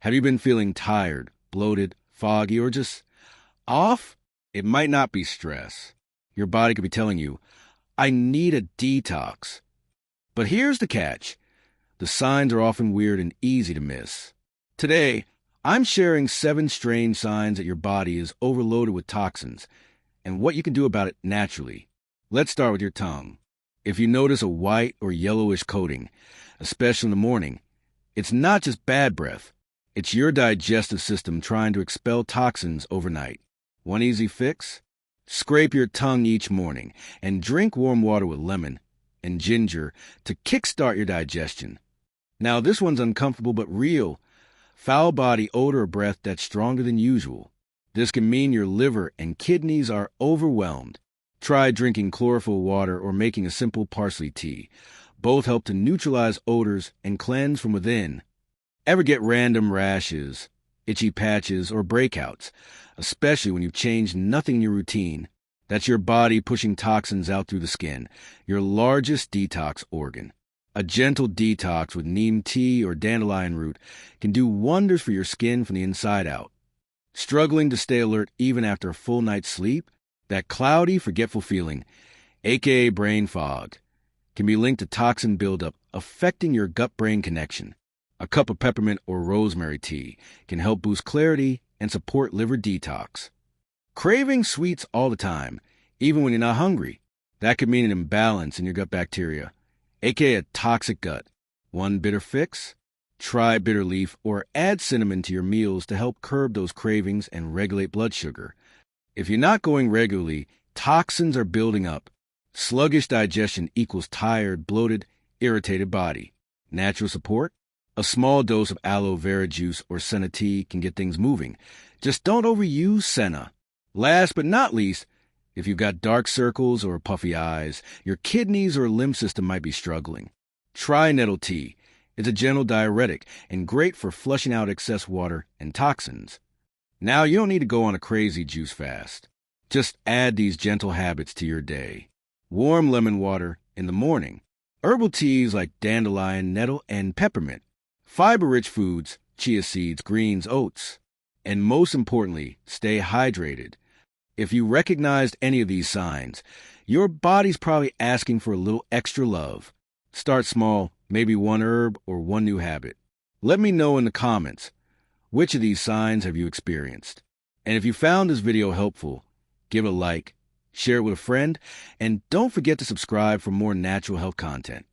Have you been feeling tired, bloated, foggy, or just off? It might not be stress. Your body could be telling you, I need a detox. But here's the catch. The signs are often weird and easy to miss. Today, I'm sharing 7 strange signs that your body is overloaded with toxins and what you can do about it naturally. Let's start with your tongue. If you notice a white or yellowish coating, especially in the morning, it's not just bad breath. It's your digestive system trying to expel toxins overnight. One easy fix? Scrape your tongue each morning and drink warm water with lemon and ginger to kickstart your digestion. Now, this one's uncomfortable but real. Foul body odor or breath that's stronger than usual. This can mean your liver and kidneys are overwhelmed. Try drinking chlorophyll water or making a simple parsley tea. Both help to neutralize odors and cleanse from within. Ever get random rashes, itchy patches, or breakouts, especially when you've changed nothing in your routine? That's your body pushing toxins out through the skin, your largest detox organ. A gentle detox with neem tea or dandelion root can do wonders for your skin from the inside out. Struggling to stay alert even after a full night's sleep? That cloudy, forgetful feeling, aka brain fog, can be linked to toxin buildup affecting your gut-brain connection. A cup of peppermint or rosemary tea can help boost clarity and support liver detox. Craving sweets all the time, even when you're not hungry. That could mean an imbalance in your gut bacteria, aka a toxic gut. One bitter fix? Try bitter leaf or add cinnamon to your meals to help curb those cravings and regulate blood sugar. If you're not going regularly, toxins are building up. Sluggish digestion equals tired, bloated, irritated body. Natural support? A small dose of aloe vera juice or senna tea can get things moving. Just don't overuse senna. Last but not least, if you've got dark circles or puffy eyes, your kidneys or lymph system might be struggling. Try nettle tea. It's a gentle diuretic and great for flushing out excess water and toxins. Now, you don't need to go on a crazy juice fast. Just add these gentle habits to your day. Warm lemon water in the morning. Herbal teas like dandelion, nettle, and peppermint. Fiber-rich foods, chia seeds, greens, oats. And most importantly, stay hydrated. If you recognized any of these signs, your body's probably asking for a little extra love. Start small, maybe one herb or one new habit. Let me know in the comments. Which of these signs have you experienced? And if you found this video helpful, give it a like, share it with a friend, and don't forget to subscribe for more natural health content.